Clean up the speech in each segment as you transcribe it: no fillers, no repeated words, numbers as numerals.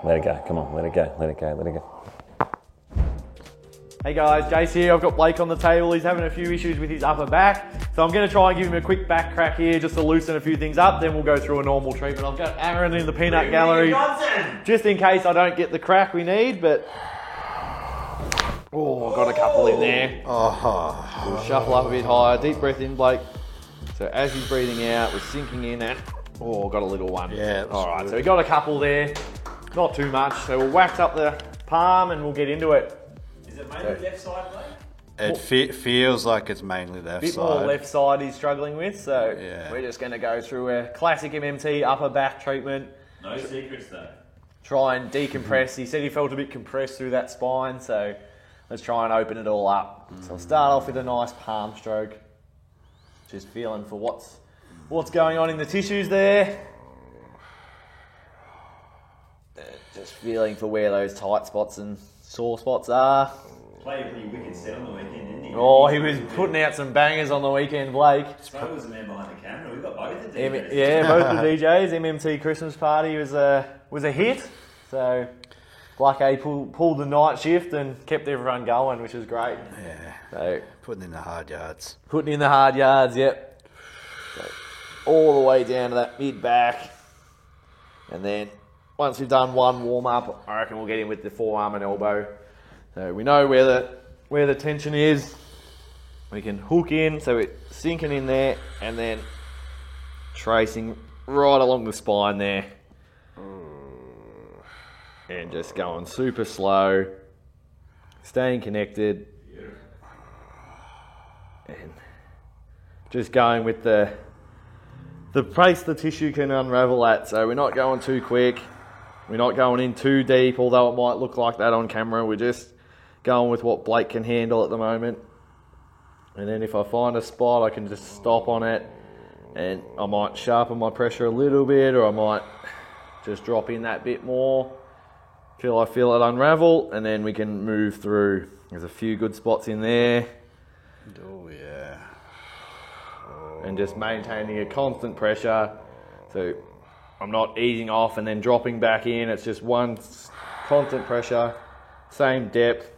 Let it go. Come on, let it go. Let it go. Let it go. Hey guys, Jace here. I've got Blake on the table. He's having a few issues with his upper back. So I'm going to try and give him a quick back crack here just to loosen a few things up. Then we'll go through a normal treatment. I've got Aaron in the peanut gallery just in case I don't get the crack we need. But, oh, got a couple in there. We'll shuffle up a bit higher. Deep breath in, Blake. So as he's breathing out, we're sinking in and, oh, got a little one. Yeah. All right, so we got a couple there. Not too much. So we'll wax up the palm and we'll get into it. Is it mainly left side, mate? It feels like it's mainly left Bit side. more left side he's struggling with, so Yeah. we're just going to go through a classic MMT upper back treatment. No secrets though. Try and decompress. He said he felt a bit compressed through that spine, so let's try and open it all up. So I'll start off with a nice palm stroke. Just feeling for what's going on in the tissues there. Just feeling for where those tight spots and sore spots are. Played a pretty wicked set on the weekend, didn't he? Oh, he was putting out some bangers on the weekend, Blake. So was the man behind the camera. We've got both the DJs. Yeah, both the DJs. MMT Christmas party was a hit. So Black A pulled the night shift and kept everyone going, which was great. Yeah. So Putting in the hard yards. putting in the hard yards, yep. So all the way down to that mid back, and then once we've done one warm up, I reckon we'll get in with the forearm and elbow. So we know where the tension is. We can hook in, so it's sinking in there, and then tracing right along the spine there. And just going super slow, staying connected, and just going with the pace the tissue can unravel at. So we're not going too quick, we're not going in too deep, although it might look like that on camera. We're just going with what Blake can handle at the moment. And then if I find a spot, I can just stop on it, and I might sharpen my pressure a little bit, or I might just drop in that bit more till I feel it unravel, and then we can move through. There's a few good spots in there. Oh, yeah. And just maintaining a constant pressure. So I'm not easing off and then dropping back in. It's just one constant pressure, same depth.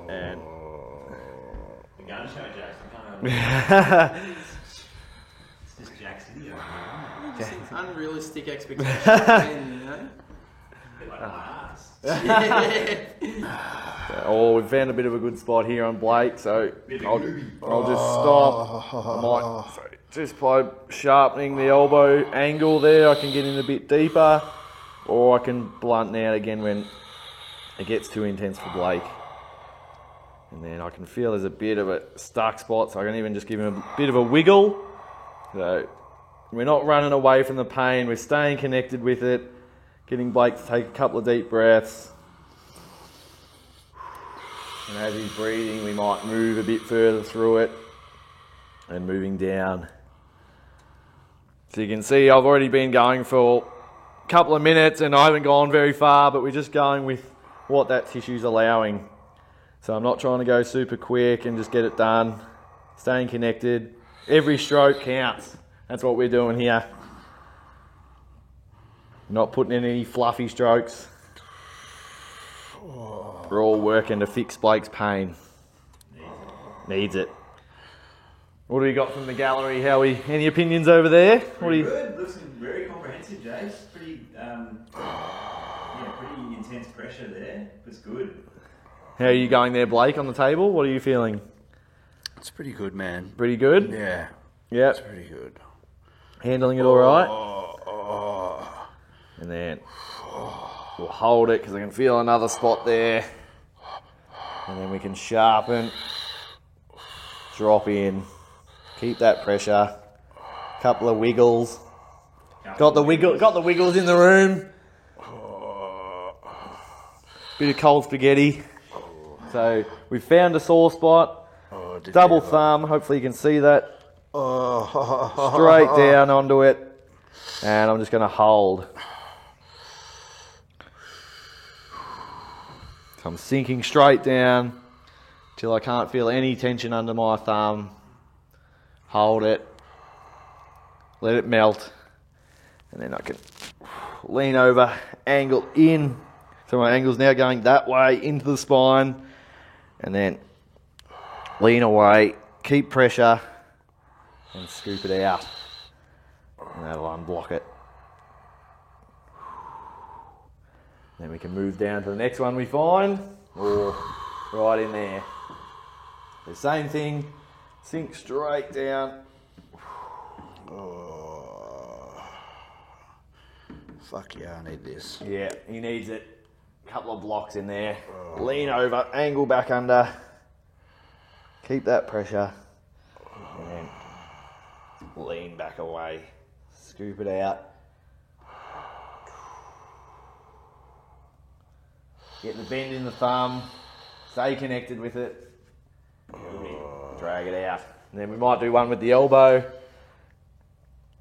And The gun show, Jackson. It's just Jack's video. Just unrealistic expectations, you know? Like my ass. oh, we've found a bit of a good spot here on Blake, so I'll just stop. I might just by sharpening the elbow angle there, I can get in a bit deeper, or I can blunt out again when it gets too intense for Blake. And then I can feel there's a bit of a stuck spot, so I can even just give him a bit of a wiggle. So we're not running away from the pain, we're staying connected with it, getting Blake to take a couple of deep breaths. And as he's breathing, we might move a bit further through it and moving down. So you can see I've already been going for a couple of minutes and I haven't gone very far, but we're just going with what that tissue's allowing. So I'm not trying to go super quick and just get it done. Staying connected. Every stroke counts. That's what we're doing here. Not putting in any fluffy strokes. We're all working to fix Blake's pain. Needs it. What do we got from the gallery, Howie? Any opinions over there? What do you? Good. Looks very comprehensive, Jace. Pretty intense pressure there. It's good. How are you going there, Blake, on the table? What are you feeling? It's pretty good, man. Pretty good? Yeah. Yep. It's pretty good. Handling it all right? Oh. And then we'll hold it because I can feel another spot there. And then we can sharpen, drop in, keep that pressure. Couple of wiggles. Got the wiggles in the room. Bit of cold spaghetti. So we've found a sore spot. Double thumb. Hopefully you can see that. Straight down onto it. And I'm just going to hold. So I'm sinking straight down till I can't feel any tension under my thumb. Hold it. Let it melt. And then I can Lean over, angle in. So my angle's now going that way into the spine. And then lean away, keep pressure, and scoop it out. And that'll unblock it. Then we can move down to the next one we find. Or right in there. The same thing, sink straight down. Fuck yeah, I need this. Yeah, he needs it. Couple of blocks in there. Lean over, angle back under. Keep that pressure. And then lean back away. Scoop it out. Get the bend in the thumb. Stay connected with it. Drag it out. And then we might do one with the elbow.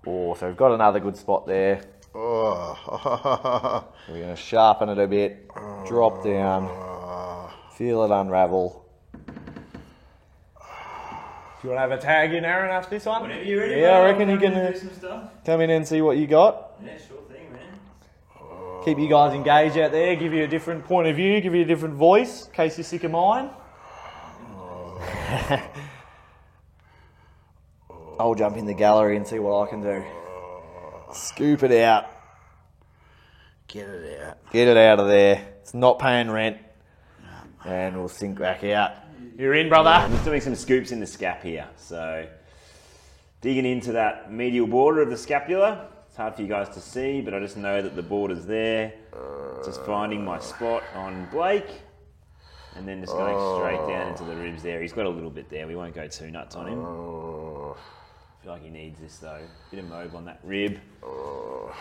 So we've got another good spot there. Oh. We're going to sharpen it a bit, drop down, feel it unravel. Do you want to have a tag in, Aaron, after this one? Whenever you're ready, Yeah, I mate, reckon I'll you come can and do some stuff. come in and see what you got. Yeah, sure thing, man. Keep you guys engaged out there, give you a different point of view, give you a different voice, in case you're sick of mine. I'll jump in the gallery and see what I can do. Scoop it out. Get it out. Get it out of there. It's not paying rent. And we'll sink back out. You're in, brother. I'm just doing some scoops in the scap here. So, digging into that medial border of the scapula. It's hard for you guys to see, but I just know that the border's there. Just finding my spot on Blake. And then just going straight down into the ribs there. He's got a little bit there. We won't go too nuts on him. I feel like he needs this though. Bit of mob on that rib.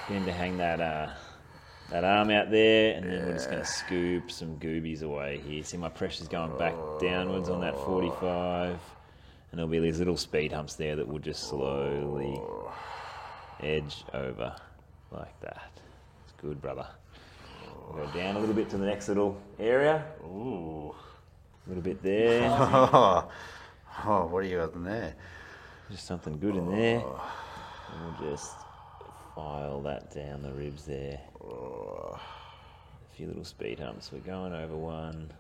Get him to hang that arm out there, and then we're just going to scoop some goobies away here. See, my pressure's going back downwards on that 45, and there'll be these little speed humps there that will just slowly edge over like that. It's good, brother. We'll go down a little bit to the next little area. Ooh, a little bit there. Oh, what do you got in there? Just something good in there. And we'll just file that down the ribs there. A few little speed humps. We're going over one.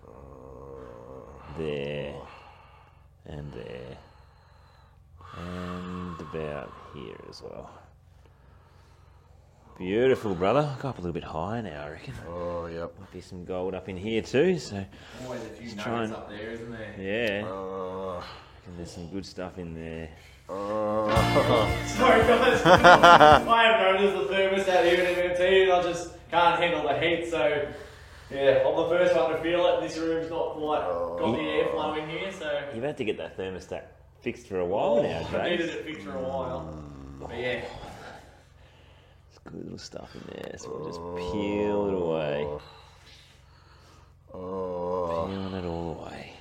There. And there. And about here as well. Beautiful, brother. Go up a little bit higher now, I reckon. Oh, yep. Might be some gold up in here too, so Always a few Just try nuggets and- up there, isn't there? yeah. Oh. And there's some good stuff in there. Oh. Sorry guys, I have noticed the thermostat here in MMT and I just can't handle the heat, so yeah, I'm the first one to feel it. This room's not quite got the airflow in here, so You've had to get that thermostat fixed for a while now, I needed Jace. it fixed for a while. But yeah, There's good little stuff in there, so we'll just peel it away. Peeling it all away.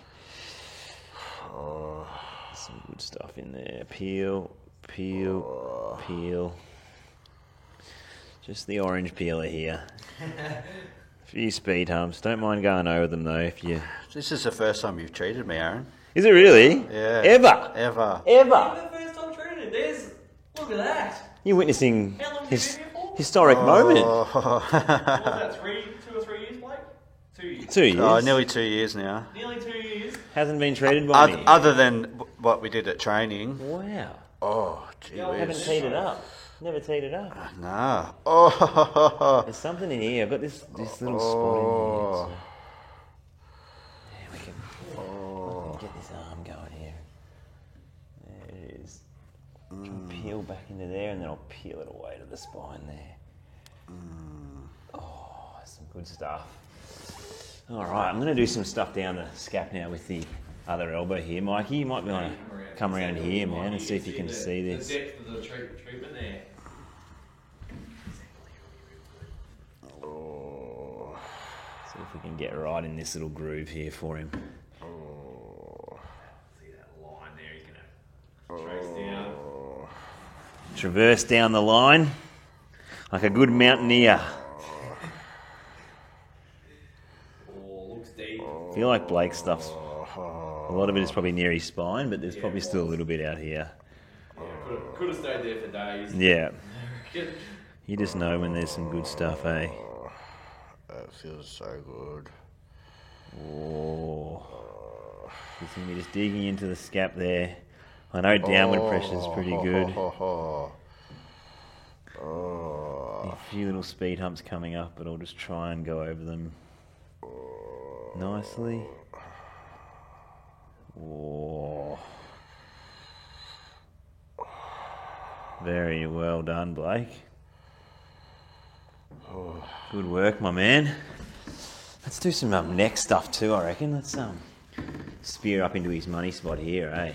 Some good stuff in there. Peel, peel, peel. Just the orange peeler here. A few speed humps. Don't mind going over them though if you... This is the first time you've treated me, Aaron. Is it really? Yeah. Ever? Ever. Ever? The first time treated. There's. Look at that. You're witnessing How long have his you been here for? historic moment. What was that? 2 or 3 years, Blake? 2 years. 2 years. Oh, nearly 2 years now. Nearly 2 years. Hasn't been treated by me. Other than what we did at training. Wow. Oh, gee Yeah, I Haven't whiz. teed it up. Never teed it up. Nah. Oh. There's something in here. I've got this little spot in here. So. Yeah, we can get this arm going here. There it is. Try and peel back into there, and then I'll peel it away to the spine there. Oh, some good stuff. All right, I'm going to do some stuff down the scap now with the other elbow here. Mikey, you might be want to come around here, man, and see if you can see this. The depth of the treatment there. See if we can get right in this little groove here for him. See that line there? He's gonna trace down. Traverse down the line like a good mountaineer. Oh, looks deep. I feel like Blake's stuff's... A lot of it is probably near his spine, but there's probably still a little bit out here. Yeah, could have stayed there for days. Yeah. You just know when there's some good stuff, eh? That feels so good. Oh. You see me just digging into the scap there. I know downward pressure's pretty good. A few little speed humps coming up, but I'll just try and go over them nicely. Oh. Very well done, Blake. Good work, my man. Let's do some neck stuff too, I reckon. Let's spear up into his money spot here, eh?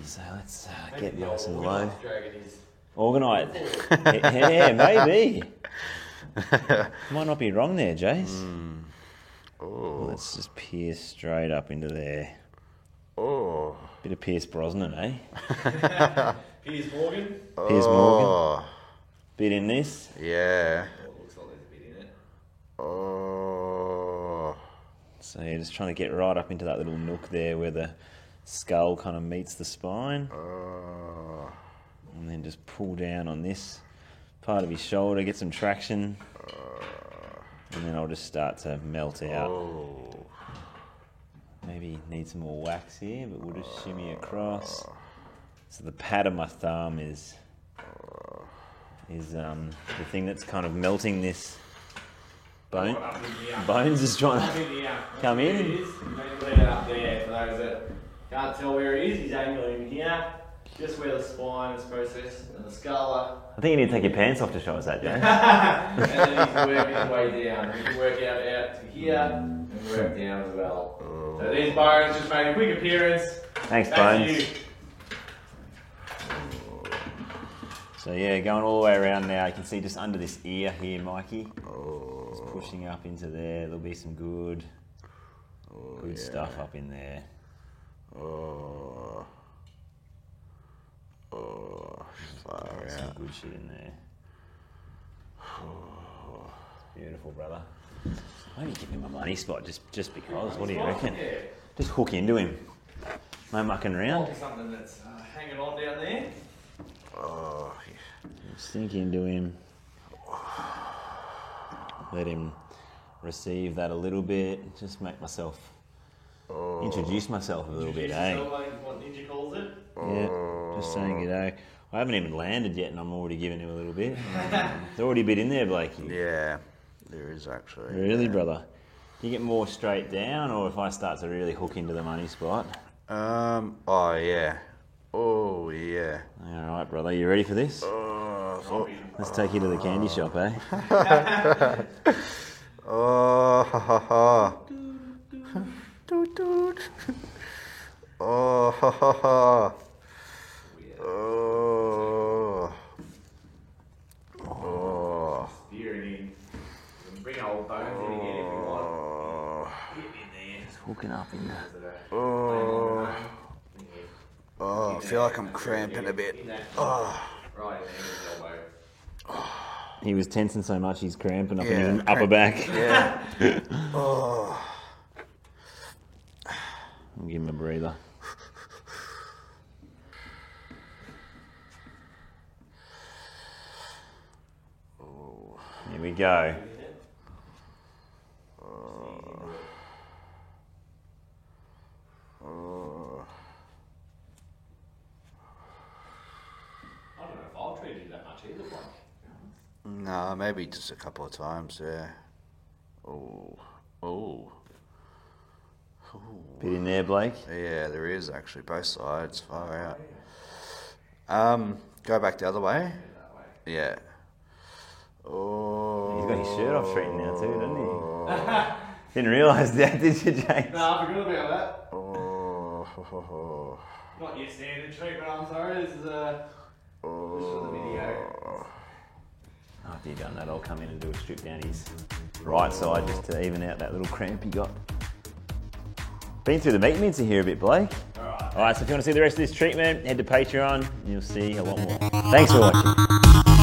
So let's get nice and low. Organise. Yeah, maybe. Might not be wrong there, Jace. Let's just pierce straight up into there. Oh. Bit of Pierce Brosnan, eh? Piers Morgan. Piers Morgan. Bit in this. Yeah. Looks like there's a bit in it. Oh. So you're just trying to get right up into that little nook there where the skull kind of meets the spine. And then just pull down on this part of his shoulder, get some traction. And then I'll just start to melt out. Maybe need some more wax here, but we'll just shimmy across. So the pad of my thumb is the thing that's kind of melting this bone. Bones is trying to come in. He's leaning up there for those that can't tell where he is. He's angling here, just where the spine is processed and the scala. I think you need to take your pants off to show us that, Joe. And then he's working his way down. He can work out to here and work down as well. So these bones just made a quick appearance. Thanks, Back to Bones. you. So yeah, going all the way around now, you can see just under this ear here, Mikey. Just pushing up into there. There'll be some good stuff up in there. Some good shit in there. Beautiful, brother. Maybe give him a money spot just because. What do you reckon? Yeah. Just hook into him. No mucking around. Might be something that's hanging on down there. Sink into him. Let him receive that a little bit. Just make myself, introduce myself a little bit, eh? What Ninja calls it. Yeah, just saying g'day. I haven't even landed yet and I'm already giving him a little bit. There's already a bit in there, Blakey. Yeah, there is actually. Really, brother? Do you get more straight down or if I start to really hook into the money spot? Oh yeah. Oh yeah. All right, brother. You ready for this? Let's take you to the candy shop, eh? Oh, ha, ha, ha. Doot, doot. Oh, ha, ha, ha. Oh. Oh. Steering in. You can bring old bones in again if you want. Get in there. Just hooking up in there. Oh. Oh, I feel like I'm cramping a bit. Oh. Right in there with elbow. He was tensing so much he's cramping up Yeah, in his upper back. Yeah. Oh. I'll give him a breather. Here we go. I don't know if I'll treat you that much either, Blake. No, maybe just a couple of times, yeah. Oh. Oh. Bit in there, Blake. Yeah, there is actually, both sides, far out. Go back the other way. Yeah. Oh. He's got his shirt off treating now too, doesn't he? Didn't realise that, did you, James? No, I forgot about that. Oh. Not your standard treatment, I'm sorry. This is this is for the video. After you've done that, I'll come in and do a strip down his right side just to even out that little cramp he got. Been through the meat mincer here a bit, Blake. Alright, so if you want to see the rest of this treatment, head to Patreon and you'll see a lot more. Thanks for watching.